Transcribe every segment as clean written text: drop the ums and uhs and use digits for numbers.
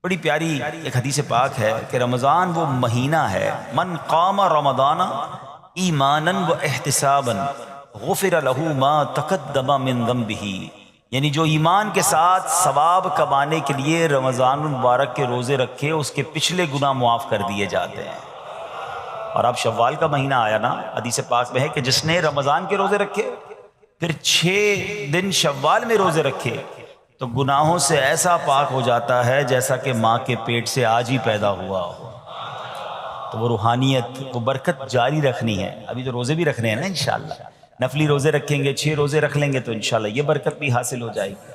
بڑی پیاری ایک حدیث پاک ہے کہ رمضان وہ مہینہ ہے، من قام رمضان ایمانا و احتسابا غفر له ما تقدم من ذنبه، یعنی جو ایمان کے ساتھ ثواب کمانے کے لیے رمضان المبارک کے روزے رکھے اس کے پچھلے گناہ معاف کر دیے جاتے ہیں۔ اور اب شوال کا مہینہ آیا نا، حدیث پاک میں ہے کہ جس نے رمضان کے روزے رکھے پھر 6 دن شوال میں روزے رکھے تو گناہوں سے ایسا پاک ہو جاتا ہے جیسا کہ ماں کے پیٹ سے آج ہی پیدا ہوا ہو۔ تو وہ روحانیت، وہ برکت جاری رکھنی ہے۔ ابھی تو روزے بھی رکھنے ہیں نا انشاءاللہ، نفلی روزے رکھیں گے، 6 روزے رکھ لیں گے تو انشاءاللہ یہ برکت بھی حاصل ہو جائے گی۔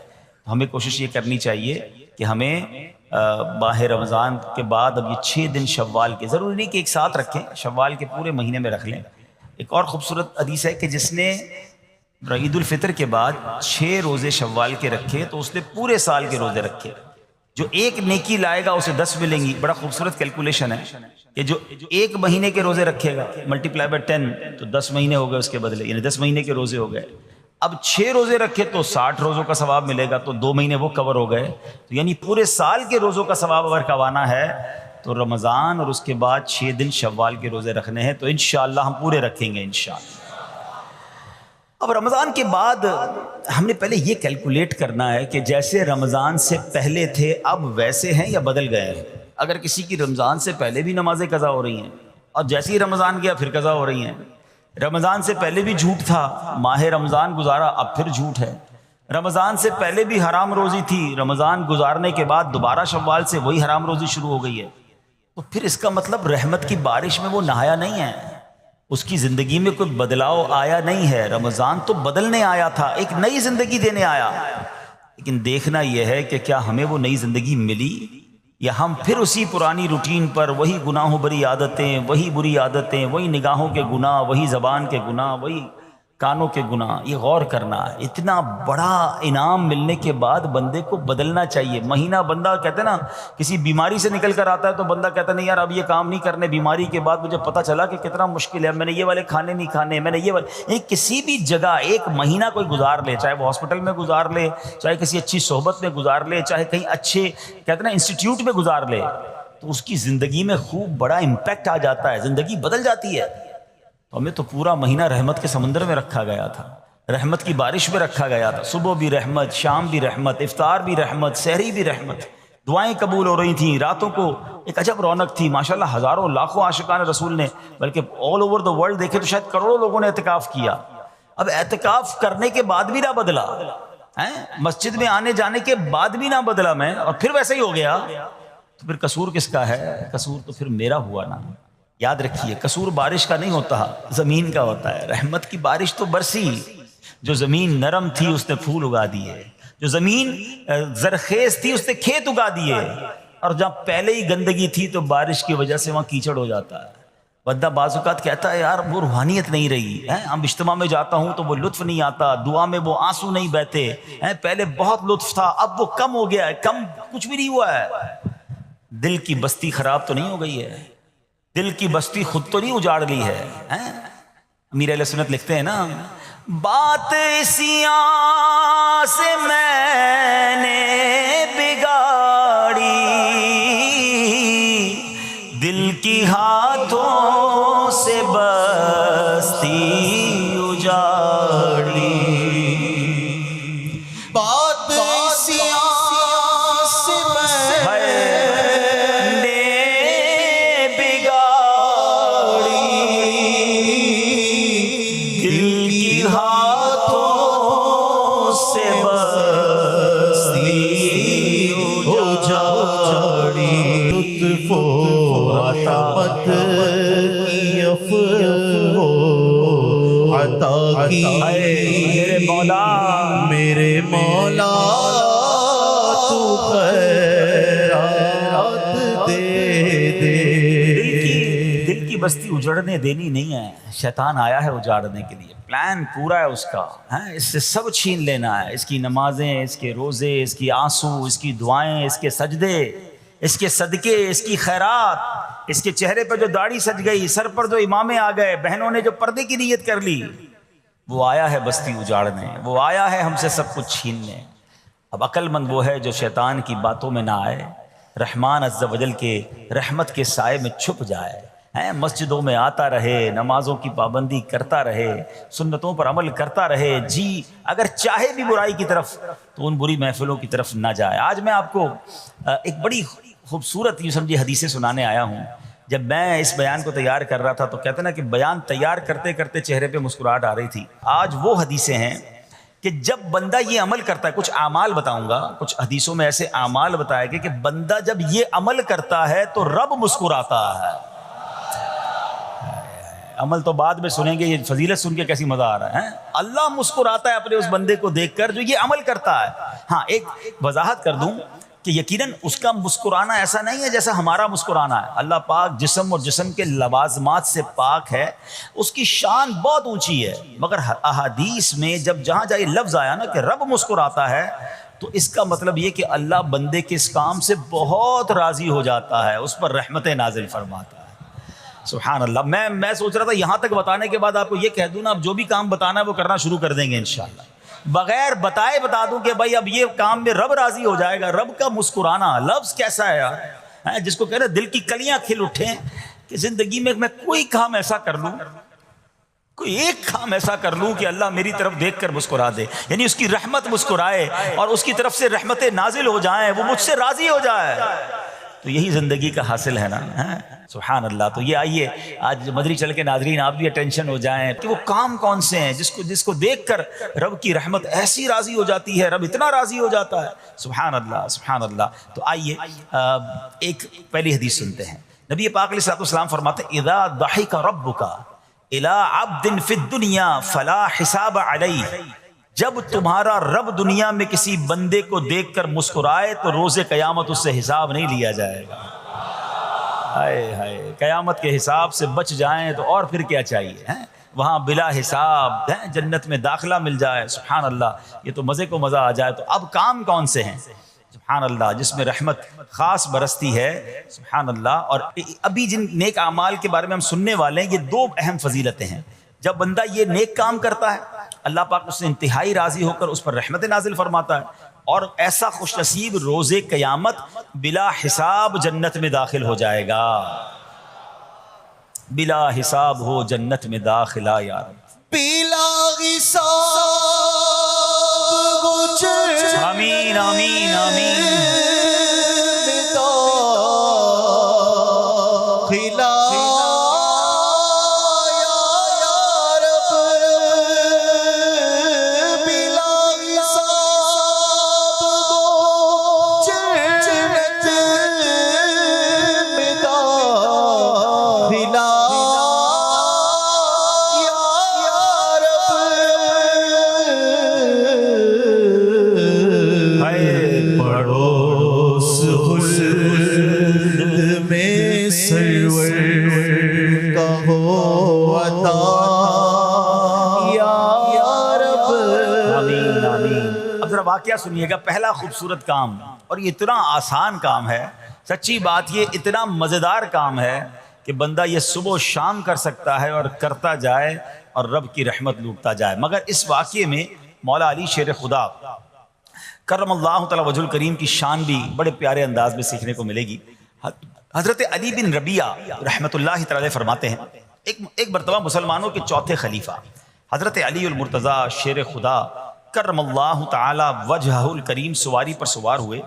ہمیں کوشش یہ کرنی چاہیے کہ ہمیں ماہ رمضان کے بعد اب یہ 6 دن شوال کے، ضروری نہیں کہ ایک ساتھ رکھیں، شوال کے پورے مہینے میں رکھ لیں۔ ایک اور خوبصورت حدیث ہے کہ جس نے عید الفطر کے بعد 6 روزے شوال کے رکھے تو اس نے پورے سال کے روزے رکھے، جو ایک نیکی لائے گا اسے 10 ملیں گی۔ بڑا خوبصورت کیلکولیشن ہے کہ جو ایک مہینے کے روزے رکھے گا ملٹیپلائی بائی 10 تو 10 مہینے ہو گئے اس کے بدلے، یعنی 10 مہینے کے روزے ہو گئے۔ اب 6 روزے رکھے تو 60 روزوں کا ثواب ملے گا، تو 2 مہینے وہ کور ہو گئے، تو یعنی پورے سال کے روزوں کا ثواب اگر کمانا ہے تو رمضان اور اس کے بعد 6 دن شوال کے روزے رکھنے ہیں، تو انشاءاللہ ہم پورے رکھیں گے انشاءاللہ۔ اب رمضان کے بعد ہم نے پہلے یہ کیلکولیٹ کرنا ہے کہ جیسے رمضان سے پہلے تھے اب ویسے ہیں یا بدل گئے ہیں۔ اگر کسی کی رمضان سے پہلے بھی نمازیں قضا ہو رہی ہیں اور جیسے ہی رمضان گیا پھر قضا ہو رہی ہیں، رمضان سے پہلے بھی جھوٹ تھا، ماہ رمضان گزارا اب پھر جھوٹ ہے، رمضان سے پہلے بھی حرام روزی تھی، رمضان گزارنے کے بعد دوبارہ شوال سے وہی حرام روزی شروع ہو گئی ہے، تو پھر اس کا مطلب رحمت کی بارش میں وہ نہایا نہیں ہے، اس کی زندگی میں کوئی بدلاؤ آیا نہیں ہے۔ رمضان تو بدلنے آیا تھا، ایک نئی زندگی دینے آیا، لیکن دیکھنا یہ ہے کہ کیا ہمیں وہ نئی زندگی ملی یا ہم پھر اسی پرانی روٹین پر، وہی گناہوں بری عادتیں، وہی بری عادتیں، وہی نگاہوں کے گناہ، وہی زبان کے گناہ، وہی کانوں کے گناہ۔ یہ غور کرنا ہے، اتنا بڑا انعام ملنے کے بعد بندے کو بدلنا چاہیے۔ مہینہ بندہ کہتے ہیں نا کسی بیماری سے نکل کر آتا ہے تو بندہ کہتا ہے نہیں یار اب یہ کام نہیں کرنے، بیماری کے بعد مجھے پتہ چلا کہ کتنا مشکل ہے، میں نے یہ والے کھانے نہیں کھانے، میں نے یہ والے، کسی بھی جگہ ایک مہینہ کوئی گزار لے، چاہے وہ ہاسپٹل میں گزار لے، چاہے کسی اچھی صحبت میں گزار لے، چاہے کہیں اچھے کہتے ہیں نا انسٹیٹیوٹ میں گزار لے، تو اس کی زندگی میں خوب بڑا امپیکٹ آ جاتا ہے، زندگی بدل جاتی ہے۔ تو ہمیں تو پورا مہینہ رحمت کے سمندر میں رکھا گیا تھا، رحمت کی بارش میں رکھا گیا تھا، صبح بھی رحمت، شام بھی رحمت، افطار بھی رحمت، سحری بھی رحمت، دعائیں قبول ہو رہی تھیں، راتوں کو ایک عجب رونق تھی ماشاءاللہ۔ ہزاروں لاکھوں عاشقان رسول نے، بلکہ آل اوور دا ورلڈ دیکھے تو شاید کروڑوں لوگوں نے اعتکاف کیا۔ اب اعتکاف کرنے کے بعد بھی نہ بدلا، مسجد میں آنے جانے کے بعد بھی نہ بدلا میں، اور پھر ویسے ہی ہو گیا، تو پھر قصور کس کا ہے؟ قصور تو پھر میرا ہوا نا۔ یاد رکھیے قصور بارش کا نہیں ہوتا، زمین کا ہوتا ہے۔ رحمت کی بارش تو برسی، جو زمین نرم تھی اس نے پھول اگا دیے، جو زمین زرخیز تھی اس نے کھیت اگا دیے، اور جہاں پہلے ہی گندگی تھی تو بارش کی وجہ سے وہاں کیچڑ ہو جاتا ہے۔ بندہ بعض اوقات کہتا ہے یار وہ روحانیت نہیں رہی ہے، ہم اجتماع میں جاتا ہوں تو وہ لطف نہیں آتا، دعا میں وہ آنسو نہیں بہتے، پہلے بہت لطف تھا اب وہ کم ہو گیا ہے۔ کم کچھ بھی نہیں ہوا ہے، دل کی بستی خراب تو نہیں ہو گئی ہے، دل کی بستی خود تو نہیں اجاڑ لی ہے۔ امیر اہل سنت لکھتے ہیں نا، بات اسیاں سے میں نے بگاڑی، دل کی ہاتھوں سے بستی اجاڑی، بات اسیاں سے میں عطا کی میرے مولا، میرے مولا تو خیرات دے دے۔ دل کی بستی اجڑنے دینی نہیں ہے، شیطان آیا ہے اجاڑنے کے لیے، پلان پورا ہے اس کا، اس سے سب چھین لینا ہے، اس کی نمازیں، اس کے روزے، اس کی آنسو، اس کی دعائیں، اس کے سجدے، اس کے صدقے، اس کی خیرات، اس کے چہرے پر جو داڑھی سج گئی، سر پر جو امامے آ گئے، بہنوں نے جو پردے کی نیت کر لی، وہ آیا ہے بستی اجاڑنے، وہ آیا ہے ہم سے سب کچھ چھیننے۔ اب عقل مند وہ ہے جو شیطان کی باتوں میں نہ آئے، رحمان عز و جل کے رحمت کے سائے میں چھپ جائے، مسجدوں میں آتا رہے، نمازوں کی پابندی کرتا رہے، سنتوں پر عمل کرتا رہے، جی اگر چاہے بھی برائی کی طرف تو ان بری محفلوں کی طرف نہ جائے۔ آج میں آپ کو ایک بڑی خوبصورت یوں سمجھے حدیثیں سنانے آیا ہوں۔ جب میں اس بیان کو تیار کر رہا تھا تو کہتے نا کہ بیان تیار کرتے کرتے چہرے پہ مسکراہٹ آ رہی تھی۔ آج وہ حدیثیں ہیں کہ جب بندہ یہ عمل کرتا ہے، کچھ اعمال بتاؤں گا، کچھ حدیثوں میں ایسے اعمال بتائے گئے کہ بندہ جب یہ عمل کرتا ہے تو رب مسکراتا ہے۔ عمل تو بعد میں سنیں گے، یہ فضیلت سن کے کیسی مزہ آ رہا ہے۔ اللہ مسکراتا ہے اپنے اس بندے کو دیکھ کر جو یہ عمل کرتا ہے۔ ہاں ایک وضاحت کر دوں کہ یقیناً اس کا مسکرانا ایسا نہیں ہے جیسا ہمارا مسکرانا ہے۔ اللہ پاک جسم اور جسم کے لوازمات سے پاک ہے، اس کی شان بہت اونچی ہے، مگر احادیث میں جب جہاں جائے لفظ آیا نا کہ رب مسکراتا ہے تو اس کا مطلب یہ کہ اللہ بندے کے اس کام سے بہت راضی ہو جاتا ہے، اس پر رحمتیں نازل فرماتا ہے۔ سبحان اللہ۔ میں سوچ رہا تھا یہاں تک بتانے کے بعد آپ کو یہ کہہ دوں نا، اب جو بھی کام بتانا ہے وہ کرنا شروع کر دیں گے انشاءاللہ۔ بغیر بتائے بتا دوں کہ بھائی اب یہ کام میں رب راضی ہو جائے گا۔ رب کا مسکرانا لفظ کیسا ہے یار، جس کو کہنا دل کی کلیاں کھل اٹھیں کہ زندگی میں میں کوئی کام ایسا کر لوں، کوئی ایک کام ایسا کر لوں کہ اللہ میری طرف دیکھ کر مسکرا دے، یعنی اس کی رحمت مسکرائے اور اس کی طرف سے رحمتیں نازل ہو جائیں، وہ مجھ سے راضی ہو جائے، تو یہی زندگی کا حاصل ہے نا۔ سبحان اللہ۔ تو یہ آئیے آج مدری چل کے ناظرین آپ بھی اٹینشن ہو جائیں کہ وہ کام کون سے ہیں جس کو دیکھ کر رب کی رحمت ایسی راضی ہو جاتی ہے، رب اتنا راضی ہو جاتا ہے۔ سبحان اللہ سبحان اللہ۔ تو آئیے ایک پہلی حدیث سنتے ہیں۔ نبی پاک علیہ الصلوۃ والسلام فرماتے ہیں اذا ضحک ربک الی عبد فی الدنیا فلا حساب علیہ، جب تمہارا رب دنیا میں کسی بندے کو دیکھ کر مسکرائے تو روز قیامت اس سے حساب نہیں لیا جائے گا۔ ہائے ہائے، قیامت کے حساب سے بچ جائیں تو اور پھر کیا چاہیے، وہاں بلا حساب جنت میں داخلہ مل جائے۔ سبحان اللہ، یہ تو مزے کو مزہ آ جائے۔ تو اب کام کون سے ہیں سبحان اللہ جس میں رحمت خاص برستی ہے؟ سبحان اللہ۔ اور ابھی جن نیک اعمال کے بارے میں ہم سننے والے ہیں، یہ دو اہم فضیلتیں ہیں۔ جب بندہ یہ نیک کام کرتا ہے اللہ پاک اس سے انتہائی راضی ہو کر اس پر رحمت نازل فرماتا ہے، اور ایسا خوش نصیب روز قیامت بلا حساب جنت میں داخل ہو جائے گا۔ بلا حساب ہو جنت میں داخلہ یا رب، بلا حساب آمین آمین آمین۔ واقعہ سنیے گا، پہلا خوبصورت کام، اور یہ اتنا آسان کام ہے، سچی بات یہ اتنا مزیدار کام ہے کہ بندہ یہ صبح و شام کر سکتا ہے اور کرتا جائے اور رب کی رحمت لوٹتا جائے۔ مگر اس واقعے میں مولا علی شیر خدا کرم اللہ تعالی وجہ الکریم کی شان بھی بڑے پیارے انداز میں سیکھنے کو ملے گی۔ حضرت علی بن ربیعہ رحمۃ اللہ تعالی فرماتے ہیں ایک مرتبہ مسلمانوں کے چوتھے خلیفہ حضرت علی المرتضیٰ شیر خدا کرم اللہ تعالی وجہ الکریم سواری پر سوار ہوئے،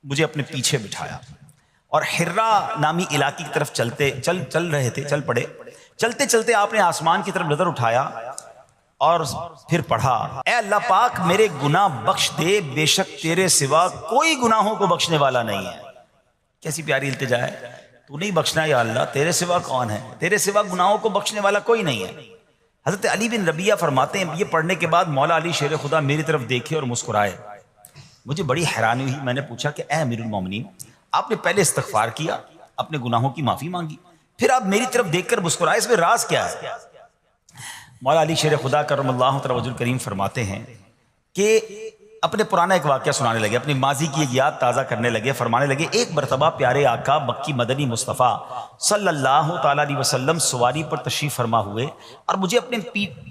مجھے اپنے پیچھے بٹھایا اور حرا نامی علاقے کی طرف چل رہے تھے، چل پڑے۔ چلتے چلتے آپ نے آسمان کی طرف نظر اٹھایا اور پھر پڑھا، اے اللہ پاک میرے گناہ بخش دے، بے شک تیرے سوا کوئی گناہوں کو بخشنے والا نہیں ہے۔ کیسی پیاری التجا ہے، تو نہیں بخشنا یا اللہ، تیرے سوا کون ہے، تیرے سوا گناہوں کو بخشنے والا کوئی نہیں ہے۔ حضرت علی بن ربیعہ فرماتے ہیں یہ پڑھنے کے بعد مولا علی شیر خدا میری طرف دیکھے اور مسکرائے۔ مجھے بڑی حیرانی ہوئی، میں نے پوچھا کہ اے امیر المومنین، آپ نے پہلے استغفار کیا، اپنے گناہوں کی معافی مانگی، پھر آپ میری طرف دیکھ کر مسکرائے، اس میں راز کیا ہے؟ مولا علی شیر خدا کرم اللہ تعالی وجہ الکریم فرماتے ہیں کہ اپنے پرانا ایک واقعہ سنانے لگے، اپنی ماضی کی ایک یاد تازہ کرنے لگے، فرمانے لگے ایک مرتبہ پیارے آقا مکی مدنی مصطفیٰ صلی اللہ تعالیٰ علیہ وسلم سواری پر تشریف فرما ہوئے اور مجھے اپنے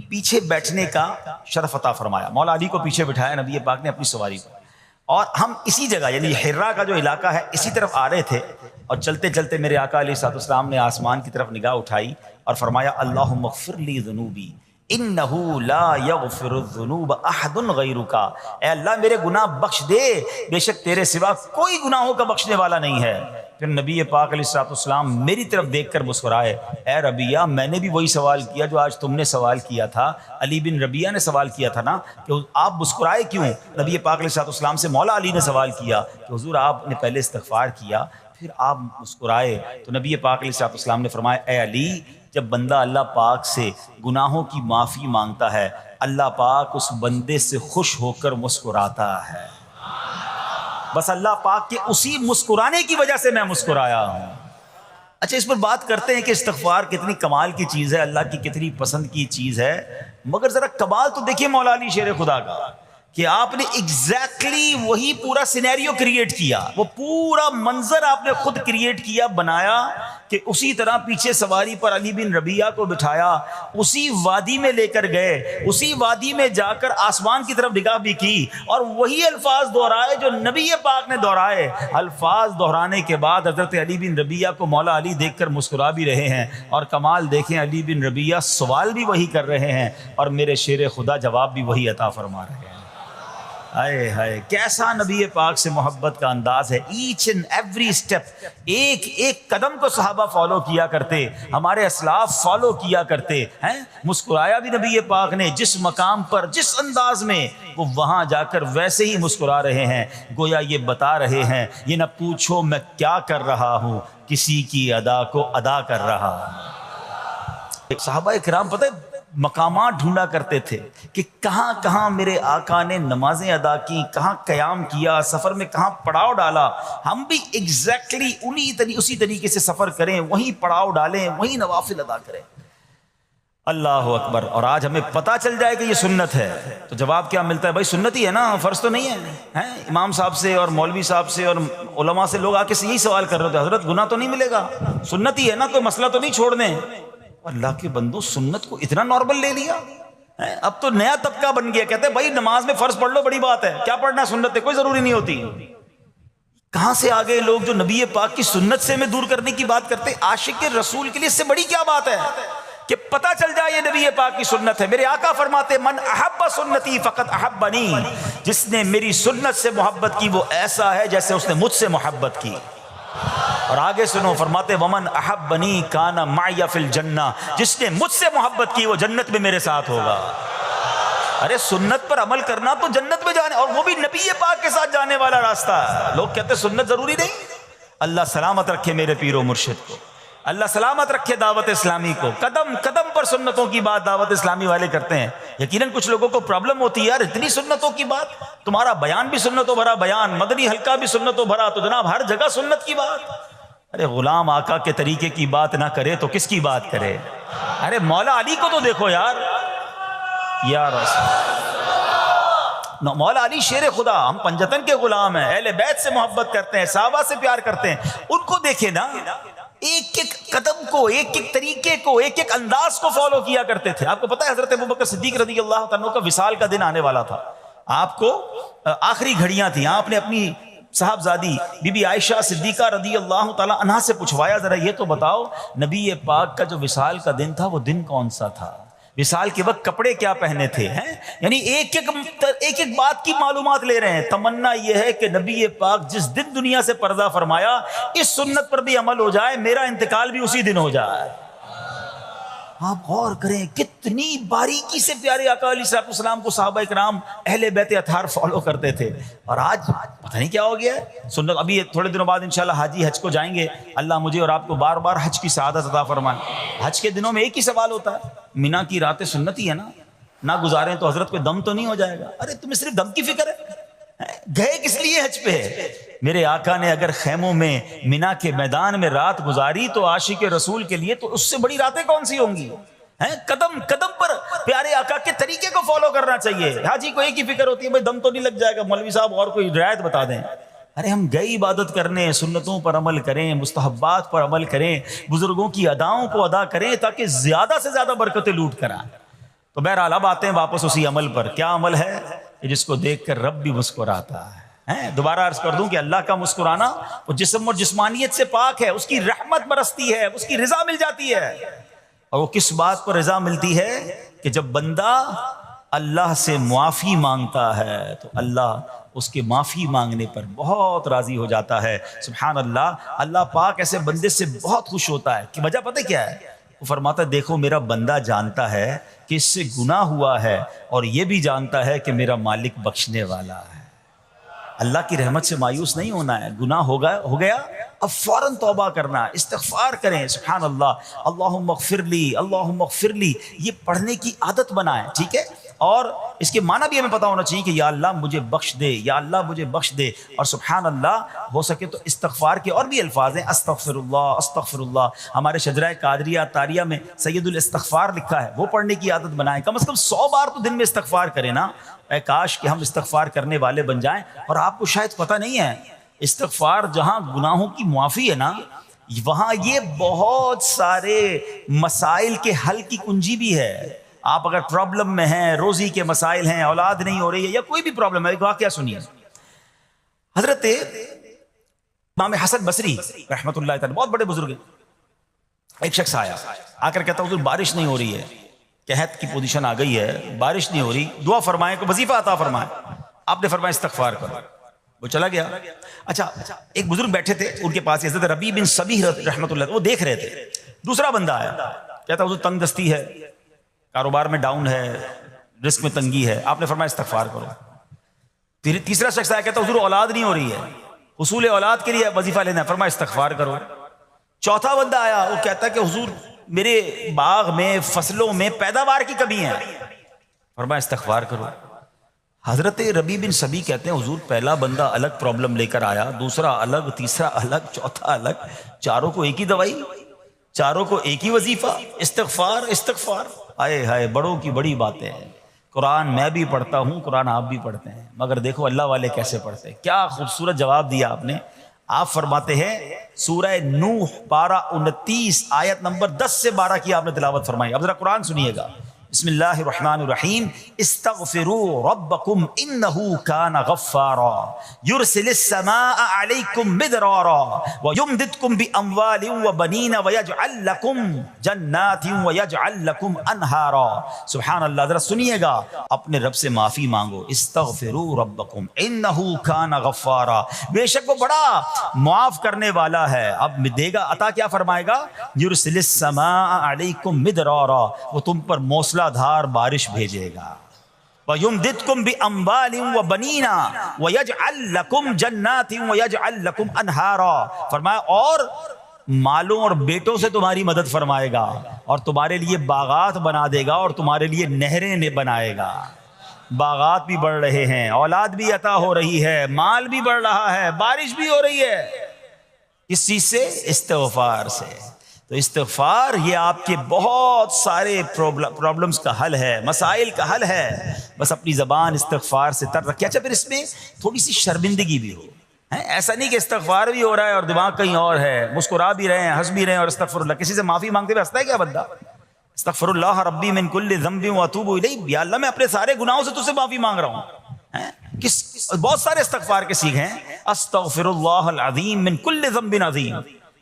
پیچھے بیٹھنے کا شرف عطا فرمایا۔ مولا علی کو پیچھے بٹھایا نبی پاک نے اپنی سواری پر، اور ہم اسی جگہ یعنی حرا کا جو علاقہ ہے اسی طرف آ رہے تھے، اور چلتے چلتے میرے آقا علیہ الصلوۃ والسلام نے آسمان کی طرف نگاہ اٹھائی اور فرمایا اللہم اغفر لی ذنوبی انہ لا یغفر الذنوب احد غیرک، اے اللہ میرے گناہ بخش دے، بے شک تیرے سوا کوئی گناہوں کا بخشنے والا نہیں ہے۔ پھر نبی پاک علیہ الصلوۃ والسلام میری طرف دیکھ کر مسکرائے، اے ربیہ میں نے بھی وہی سوال کیا جو آج تم نے سوال کیا تھا، علی بن ربیہ نے سوال کیا تھا نا کہ آپ مسکرائے کیوں؟ نبی پاک علیہ الصلوۃ والسلام سے مولا علی نے سوال کیا کہ حضور آپ نے پہلے استغفار کیا پھر آپ مسکرائے، تو نبی پاک علیہ الصلوۃ والسلام نے فرمایا اے علی جب بندہ اللہ پاک سے گناہوں کی معافی مانگتا ہے اللہ پاک اس بندے سے خوش ہو کر مسکراتا ہے، بس اللہ پاک کے اسی مسکرانے کی وجہ سے میں مسکرایا ہوں۔ اچھا اس پر بات کرتے ہیں کہ استغفار کتنی کمال کی چیز ہے، اللہ کی کتنی پسند کی چیز ہے، مگر ذرا کمال تو دیکھیے مولا علی شیر خدا کا کہ آپ نے ایگزیکٹلی وہی پورا سینیریو کریٹ کیا، وہ پورا منظر آپ نے خود کریٹ کیا، بنایا کہ اسی طرح پیچھے سواری پر علی بن ربیہ کو بٹھایا، اسی وادی میں لے کر گئے، اسی وادی میں جا کر آسمان کی طرف نگاہ بھی کی اور وہی الفاظ دہرائے جو نبی پاک نے دہرائے۔ الفاظ دہرانے کے بعد حضرت علی بن ربیہ کو مولا علی دیکھ کر مسکرا بھی رہے ہیں، اور کمال دیکھیں علی بن ربیہ سوال بھی وہی کر رہے ہیں اور میرے شیر خدا جواب بھی وہی عطا فرما رہے ہیں۔ ہائے ہائے کیسا نبی پاک سے محبت کا انداز ہے، ایچ اینڈ ایوری اسٹیپ، ایک ایک قدم کو صحابہ فالو کیا کرتے، ہمارے اسلاف فالو کیا کرتے ہیں۔ مسکرایا بھی نبی پاک نے جس مقام پر جس انداز میں، وہ وہاں جا کر ویسے ہی مسکرا رہے ہیں، گویا یہ بتا رہے ہیں یہ نہ پوچھو میں کیا کر رہا ہوں، کسی کی ادا کو ادا کر رہا ہوں۔ صحابہ کرام پتہ ہے مقامات ڈھونڈا کرتے تھے کہ کہاں کہاں میرے آقا نے نمازیں ادا کی، کہاں قیام کیا، سفر میں کہاں پڑاؤ ڈالا، ہم بھی ایگزیکٹلی اسی طریقے سے سفر کریں، وہیں پڑاؤ ڈالیں، وہیں نوافل ادا کریں۔ اللہ اکبر۔ اور آج ہمیں پتہ چل جائے کہ یہ سنت ہے تو جواب کیا ملتا ہے؟ بھائی سنت ہی ہے نا، فرض تو نہیں ہے۔ امام صاحب سے اور مولوی صاحب سے اور علماء سے لوگ آ کے یہی سوال کر رہے تھے حضرت گناہ تو نہیں ملے گا، سنت ہی ہے نا، کوئی مسئلہ تو نہیں چھوڑ دیں۔ اللہ کے بندو سنت کو اتنا نارمل لے لیا، اب تو نیا طبقہ بن گیا، کہتے ہیں بھائی نماز میں فرض پڑھ لو بڑی بات ہے، کیا پڑھنا سنت ہے کوئی ضروری نہیں ہوتی۔ کہاں سے آگے لوگ جو نبی پاک کی سنت سے ہمیں دور کرنے کی بات کرتے، عاشق رسول کے لیے اس سے بڑی کیا بات ہے کہ پتہ چل جائے یہ نبی پاک کی سنت ہے۔ میرے آقا فرماتے من احب سنتی فقط احبنی، جس نے میری سنت سے محبت کی وہ ایسا ہے جیسے اس نے مجھ سے محبت کی۔ اور آگے سنو فرماتے ومن احبنی کان معی فی الجنہ، جس نے مجھ سے محبت کی وہ جنت میں میرے ساتھ ہوگا۔ ارے سنت پر عمل کرنا تو جنت میں جانے، اور وہ بھی نبی پاک کے ساتھ جانے والا راستہ ہے۔ لوگ کہتے ہیں سنت ضروری نہیں، اللہ سلامت رکھے میرے پیر و مرشد کو، اللہ سلامت رکھے دعوت اسلامی کو، قدم قدم پر سنتوں کی بات دعوت اسلامی والے کرتے ہیں۔ یقیناً کچھ لوگوں کو پرابلم ہوتی ہے، یار اتنی سنتوں کی بات، تمہارا بیان بھی سنتوں بھرا بیان، مدنی حلقہ بھی سنتوں بھرا، تو جناب ہر جگہ سنت کی بات۔ ارے غلام آقا کے طریقے کی بات نہ کرے تو کس کی بات کرے؟ ارے مولا علی کو تو دیکھو یار، یا رسول مولا علی شیر خدا، ہم پنجتن کے غلام ہیں، اہل بیت سے محبت کرتے ہیں، صحابہ سے پیار کرتے ہیں، ان کو دیکھے نا ایک ایک قدم کو، ایک ایک طریقے کو، ایک ایک انداز کو فالو کیا کرتے تھے۔ آپ کو پتہ ہے حضرت ابوبکر صدیق رضی اللہ تعالیٰ عنہ کا وصال کا دن آنے والا تھا، آپ کو آخری گھڑیاں تھیں، آپ نے اپنی صاحبزادی بی بی عائشہ صدیقہ رضی اللہ تعالیٰ عنہا سے پوچھوایا ذرا یہ تو بتاؤ نبی پاک کا جو وصال کا دن تھا وہ دن کون سا تھا، وصال کے وقت کپڑے کیا پہنے تھے، ہیں یعنی ایک ایک بات کی معلومات لے رہے ہیں۔ تمنا یہ ہے کہ نبی پاک جس دن دنیا سے پردہ فرمایا اس سنت پر بھی عمل ہو جائے، میرا انتقال بھی اسی دن ہو جائے۔ آپ غور کریں کتنی باریکی سے پیارے آقا علیہ الصلوۃ والسلام کو صحابہ کرام اہل بیت اطہار فالو کرتے تھے، اور آج پتہ نہیں کیا ہو گیا ہے سنت۔ ابھی تھوڑے دنوں بعد انشاءاللہ حاجی حج کو جائیں گے، اللہ مجھے اور آپ کو بار بار حج کی سعادت عطا فرمائے۔ حج کے دنوں میں ایک ہی سوال ہوتا ہے، مینا کی راتیں سنتی ہے نا، نہ گزاریں تو حضرت کوئی دم تو نہیں ہو جائے گا؟ ارے تمہیں صرف دم کی فکر ہے، گئے کس لیے حج پہ؟ میرے آقا نے اگر خیموں میں مینا کے میدان میں رات گزاری تو عاشق رسول کے لیے تو اس سے بڑی راتیں کون سی ہوں گی؟ قدم قدم پر پیارے آقا کے طریقے کو فالو کرنا چاہیے۔ حاجی کو ایک ہی فکر ہوتی ہے بھائی دم تو نہیں لگ جائے گا، مولوی صاحب اور کوئی رعایت بتا دیں۔ ارے ہم گئے عبادت کرنے، سنتوں پر عمل کریں، مستحبات پر عمل کریں، بزرگوں کی اداؤں کو ادا کریں تاکہ زیادہ سے زیادہ برکتیں لوٹ کر آئیں۔ تو بہرحال اب آتے ہیں واپس اسی عمل پر۔ کیا عمل ہے؟ جس کو دیکھ کر رب بھی مسکراتا ہے۔ دوبارہ عرض کر دوں کہ اللہ کا مسکرانا وہ جسم اور جسمانیت سے پاک ہے، اس کی رحمت برستی ہے، اس کی رضا مل جاتی ہے. اور وہ کس بات پر رضا ملتی ہے کہ جب بندہ اللہ سے معافی مانگتا ہے تو اللہ اس کے معافی مانگنے پر بہت راضی ہو جاتا ہے. سبحان اللہ. اللہ پاک ایسے بندے سے بہت خوش ہوتا ہے. کہ وجہ پتہ کیا ہے؟ وہ فرماتا ہے دیکھو میرا بندہ جانتا ہے کہ اس سے گناہ ہوا ہے اور یہ بھی جانتا ہے کہ میرا مالک بخشنے والا ہے. اللہ کی رحمت سے مایوس نہیں ہونا ہے. گناہ ہو گیا اب فوراً توبہ کرنا، استغفار کریں. سبحان اللہ. اللہم اغفر لی، اللہم اغفر لی، یہ پڑھنے کی عادت بنائیں. ٹھیک ہے. اور اس کے معنی بھی ہمیں پتہ ہونا چاہیے کہ یا اللہ مجھے بخش دے، یا اللہ مجھے بخش دے. اور سبحان اللہ ہو سکے تو استغفار کے اور بھی الفاظ ہیں، استغفر اللہ، استغفر اللہ. ہمارے شجرہ قادریہ تاریہ میں سید الاستغفار لکھا ہے، وہ پڑھنے کی عادت بنائیں. کم از کم 100 بار تو دن میں استغفار کریں نا. اے کاش کہ ہم استغفار کرنے والے بن جائیں. اور آپ کو شاید پتہ نہیں ہے، استغفار جہاں گناہوں کی معافی ہے نا، وہاں یہ بہت سارے مسائل کے حل کی کنجی بھی ہے. آپ اگر پرابلم میں ہیں، روزی کے مسائل ہیں، اولاد نہیں ہو رہی ہے، یا کوئی بھی پرابلم ہے، ایک واقعہ سنیے. حضرت امام حسن بصری رحمۃ اللہ تعالی بہت بڑے بزرگ ہیں. ایک شخص آیا، آ کر کہتا حضور بارش نہیں ہو رہی ہے، قحط کی پوزیشن آ گئی ہے، بارش نہیں ہو رہی، دعا فرمائیں، کوئی وظیفہ عطا فرمائیں. آپ نے فرمایا استغفار کرو. وہ چلا گیا. اچھا ایک بزرگ بیٹھے تھے ان کے پاس، حضرت ربیع بن صبیح رحمۃ اللہ، وہ دیکھ رہے تھے. دوسرا بندہ آیا، کہتا حضور تنگ دستی ہے، کاروبار میں ڈاؤن ہے، رزق میں تنگی ہے. آپ نے فرمایا استغفار کرو. تیسرا شخص آیا، کہتا حضور اولاد نہیں ہو رہی ہے، حصول اولاد کے لیے وظیفہ لینا ہے، فرمایا استغفار کرو. چوتھا بندہ آیا، وہ کہتا ہے کہ حضور میرے باغ میں فصلوں میں پیداوار کی کمی ہے، فرمایا استغفار کرو. حضرت ربیع بن صبیح کہتے ہیں حضور پہلا بندہ الگ پرابلم لے کر آیا، دوسرا الگ، تیسرا الگ، چوتھا الگ، چاروں کو ایک ہی دوائی، چاروں کو ایک ہی وظیفہ، استغفار استغفار. آئے ہائے بڑوں کی بڑی باتیں ہیں. قرآن میں بھی پڑھتا ہوں، قرآن آپ بھی پڑھتے ہیں، مگر دیکھو اللہ والے کیسے پڑھتے ہیں. کیا خوبصورت جواب دیا آپ نے. آپ فرماتے ہیں سورہ نوح پارہ 29 آیت نمبر 10 سے 12 کی آپ نے تلاوت فرمائی. اب ذرا قرآن سنیے گا. بسم اللہ الرحمن الرحیم. استغفروا ربکم انہ کان غفارا یرسل السماء علیکم مدرارا ویمددکم باموال وبنین ویجعل لکم جنات ویجعل لکم انہارا. سبحان اللہ. ذرا سنیے گا. اپنے رب سے معافی مانگو. استغفروا ربکم انہ کان غفارا، بے شک وہ بڑا معاف کرنے والا ہے. اب دے گا عطا، کیا فرمائے گا؟ یرسل السماء علیکم مدرارا، وہ تم پر موسلا دھار بارش بھیجے گا. وَيُمْدِدْكُمْ بِأَمْوَالٍ وَبَنِينَ وَيَجْعَلْ لَكُمْ جَنَّاتٍ وَيَجْعَلْ لَكُمْ أَنْهَارًا. فرمایا اور مالوں اور بیٹوں سے تمہاری مدد فرمائے گا، اور تمہارے لیے باغات بنا دے گا، اور تمہارے لیے نہریں بنائے گا. باغات بھی بڑھ رہے ہیں، اولاد بھی عطا ہو رہی ہے، مال بھی بڑھ رہا ہے، بارش بھی ہو رہی ہے. کس چیز سے؟ استغفار سے. تو استغفار یہ آپ کے بہت سارے پرابلمز کا حل ہے، مسائل کا حل ہے. بس اپنی زبان استغفار سے تر رکھے. اچھا پھر اس میں تھوڑی سی شرمندگی بھی ہو. ایسا نہیں کہ استغفار بھی ہو رہا ہے اور دماغ کہیں اور ہے، مسکرا بھی رہے ہیں، ہنس بھی رہے ہیں اور استغفر اللہ. کسی سے معافی مانگتے ہوئے ہنستا ہے کیا بندہ؟ استغفر اللہ ربی من کل ذنب واتوب الیہ. یا اللہ میں اپنے سارے گناہوں سے تجھ سے معافی مانگ رہا ہوں. بہت سارے استغفار کے سیکھے ہیں. استغفر اللہ العظیم من کل ذنب عظیم.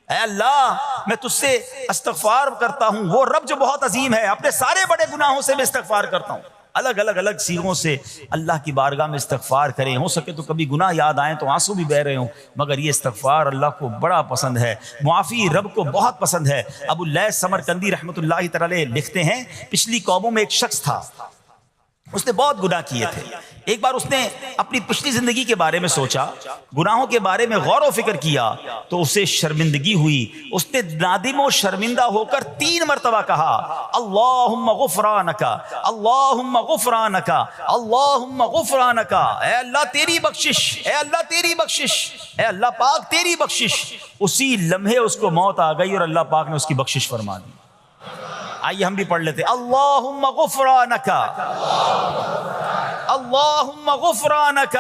اے اللہ میں تجھ سے استغفار کرتا ہوں، وہ رب جو بہت عظیم ہے، اپنے سارے بڑے گناہوں سے میں استغفار کرتا ہوں. الگ سیغوں سے اللہ کی بارگاہ میں استغفار کریں. ہو سکے تو کبھی گناہ یاد آئیں تو آنسو بھی بہ رہے ہوں، مگر یہ استغفار اللہ کو بڑا پسند ہے، معافی رب کو بہت پسند ہے. ابو اللیث سمرقندی رحمۃ اللہ تعالی لکھتے ہیں پچھلی قوموں میں ایک شخص تھا، اس نے بہت گناہ کیے تھے. ایک بار اس نے اپنی پچھلی زندگی کے بارے میں سوچا، گناہوں کے بارے میں غور و فکر کیا تو اسے شرمندگی ہوئی. اس نے نادم و شرمندہ ہو کر 3 مرتبہ کہا اللہم غفرانک، اللہم غفرانک، اللہم غفرانک. اے اللہ تیری بخشش، اے اللہ تیری بخشش، اے اللہ پاک تیری بخشش. اسی لمحے اس کو موت آ گئی اور اللہ پاک نے اس کی بخشش فرما دی. آئیے ہم بھی پڑھ لیتے. اللہم غفرانک، اللہم غفرانک،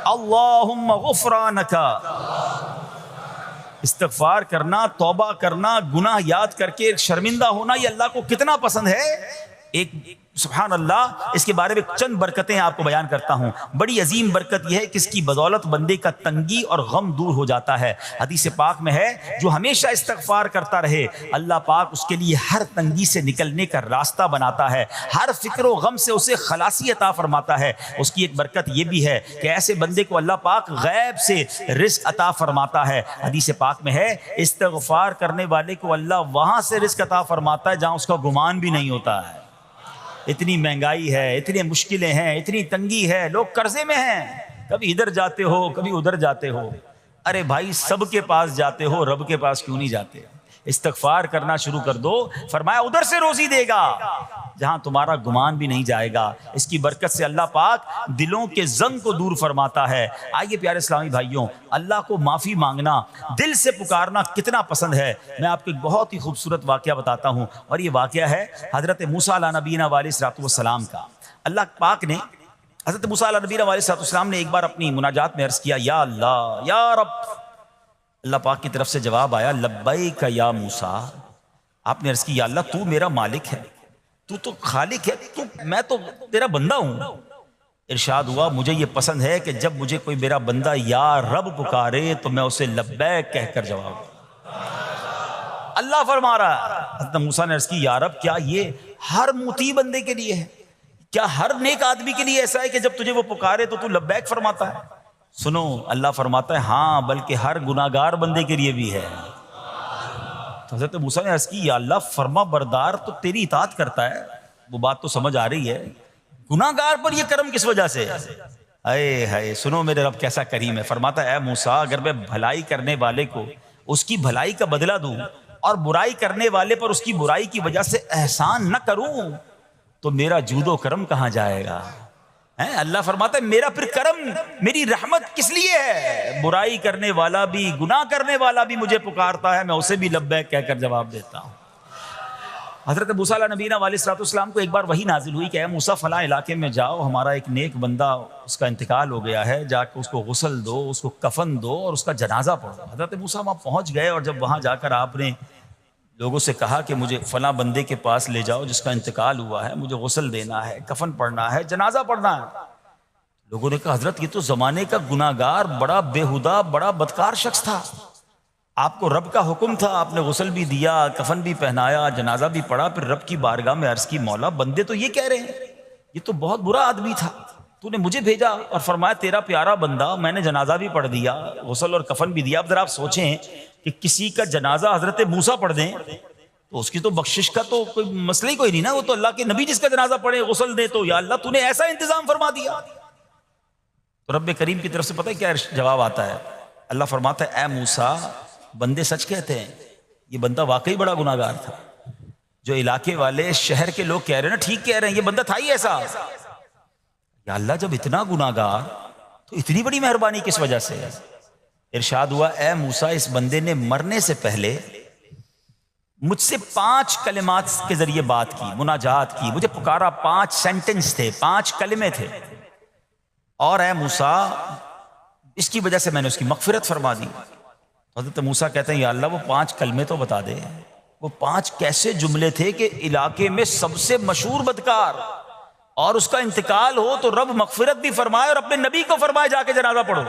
اللہم غفرانک. استغفار کرنا، توبہ کرنا، گناہ یاد کر کے شرمندہ ہونا، یہ اللہ کو کتنا پسند ہے ایک سبحان اللہ، اس کے بارے میں چند برکتیں آپ کو بیان کرتا ہوں۔ بڑی عظیم برکت یہ ہے کہ اس کی بدولت بندے کا تنگی اور غم دور ہو جاتا ہے۔ حدیث پاک میں ہے جو ہمیشہ استغفار کرتا رہے اللہ پاک اس کے لیے ہر تنگی سے نکلنے کا راستہ بناتا ہے، ہر فکر و غم سے اسے خلاصی عطا فرماتا ہے۔ اس کی ایک برکت یہ بھی ہے کہ ایسے بندے کو اللہ پاک غیب سے رزق عطا فرماتا ہے۔ حدیث پاک میں ہے استغفار کرنے والے کو اللہ وہاں سے رزق عطا فرماتا ہے جہاں اس کا گمان بھی نہیں ہوتا ہے۔ اتنی مہنگائی ہے، اتنی مشکلیں ہیں، اتنی تنگی ہے، لوگ قرضے میں ہیں، کبھی ادھر جاتے ہو کبھی ادھر جاتے ہو۔ ارے بھائی سب کے پاس جاتے ہو، رب کے پاس کیوں نہیں جاتے؟ استغفار کرنا شروع کر دو، فرمایا ادھر سے روزی دے گا جہاں تمہارا گمان بھی نہیں جائے گا۔ اس کی برکت سے اللہ پاک دلوں کے زنگ کو دور فرماتا ہے۔ آئیے پیارے اسلامی بھائیوں، اللہ کو معافی مانگنا، دل سے پکارنا کتنا پسند ہے۔ میں آپ کو ایک بہت ہی خوبصورت واقعہ بتاتا ہوں، اور یہ واقعہ ہے حضرت موسیٰ علیہ نبینا علیہ الصلوۃ والسلام کا۔ اللہ پاک نے حضرت موسیٰ علیہ نبینا علیہ الصلوۃ والسلام نے ایک بار اپنی مناجات میں عرض کیا یا اللہ یا رب۔ اللہ پاک کی طرف سے جواب آیا لبیک یا موسیٰ۔ آپ نے عرض کی یا اللہ تو میرا مالک ہے، تو خالق ہے، میں تو تیرا بندہ ہوں۔ ارشاد ہوا مجھے یہ پسند ہے کہ جب مجھے کوئی میرا بندہ یا رب پکارے تو میں اسے لبیک کہہ کر جواب دوں۔ اللہ فرما رہا ہے، حضرت موسیٰ نے عرض کی یا رب کیا یہ ہر مطیع بندے کے لیے ہے؟ کیا ہر نیک آدمی کے لیے ایسا ہے کہ جب تجھے وہ پکارے تو لبیک فرماتا ہے؟ سنو، اللہ فرماتا ہے ہاں بلکہ ہر گناہگار بندے کے لیے بھی ہے۔ تو حضرت موسیٰ نے عرض کی یا اللہ فرما بردار تو تیری اطاعت کرتا ہے، وہ بات تو سمجھ آ رہی ہے، گناہگار پر یہ کرم کس وجہ سے؟ اے ہائے سنو میرے رب کیسا کریم ہے۔ فرماتا ہے اے موسیٰ اگر میں بھلائی کرنے والے کو اس کی بھلائی کا بدلہ دوں اور برائی کرنے والے پر اس کی برائی کی وجہ سے احسان نہ کروں تو میرا جود و کرم کہاں جائے گا؟ اللہ فرماتا ہے میرا پھر کرم، میری رحمت کس لیے ہے؟ برائی کرنے والا بھی، گناہ کرنے والا بھی مجھے پکارتا ہے، میں اسے بھی لبیک کہہ کر جواب دیتا ہوں۔ حضرت موسیٰ علیہ نبینا علیہ الصلوۃ والسلام کو ایک بار وحی نازل ہوئی کہ اے موسیٰ فلاں علاقے میں جاؤ، ہمارا ایک نیک بندہ اس کا انتقال ہو گیا ہے، جا کے اس کو غسل دو، اس کو کفن دو اور اس کا جنازہ پڑھو۔ حضرت موسیٰ وہاں پہنچ گئے اور جب وہاں جا کر آپ نے لوگوں سے کہا کہ مجھے فلاں بندے کے پاس لے جاؤ جس کا انتقال ہوا ہے، مجھے غسل دینا ہے، کفن پڑھنا ہے، جنازہ پڑھنا ہے، لوگوں نے کہا حضرت یہ تو زمانے کا گناہگار، بڑا بےہودہ، بڑا بدکار شخص تھا، آپ کو رب کا حکم تھا، آپ نے غسل بھی دیا، کفن بھی پہنایا، جنازہ بھی پڑھا، پھر رب کی بارگاہ میں عرض کی مولا بندے تو یہ کہہ رہے ہیں یہ تو بہت برا آدمی تھا، تو نے مجھے بھیجا اور فرمایا تیرا پیارا بندہ، میں نے جنازہ بھی پڑھ دیا، غسل اور کفن بھی دیا۔ اب ذرا آپ سوچیں کہ کسی کا جنازہ حضرت موسیٰ پڑھ دیں تو اس کی تو بخشش کا تو کوئی مسئلہ ہی کوئی نہیں نا، وہ تو اللہ کے نبی جس کا جنازہ پڑھے غسل دے تو یا اللہ تو نے ایسا انتظام فرما دیا۔ تو رب کریم کی طرف سے پتہ ہے کیا جواب آتا ہے؟ اللہ فرماتا ہے اے موسیٰ بندے سچ کہتے ہیں، یہ بندہ واقعی بڑا گناہگار تھا، جو علاقے والے شہر کے لوگ کہہ رہے ہیں نا ٹھیک کہہ رہے ہیں، یہ بندہ تھا ہی ایسا۔ یا اللہ جب اتنا گناہگار تو اتنی بڑی مہربانی کس وجہ سے؟ ارشاد ہوا اے موسیٰ اس بندے نے مرنے سے پہلے مجھ سے 5 کلمات کے ذریعے بات کی، مناجات کی، مجھے پکارا، 5 سینٹنس تھے، 5 کلمے تھے، اور اے موسیٰ اس کی وجہ سے میں نے اس کی مغفرت فرما دی۔ حضرت موسیٰ کہتے ہیں یا اللہ وہ 5 کلمے تو بتا دے، وہ 5 کیسے جملے تھے کہ علاقے میں سب سے مشہور بدکار اور اس کا انتقال ہو تو رب مغفرت بھی فرمائے اور اپنے نبی کو فرمائے جا کے جنازہ پڑھو۔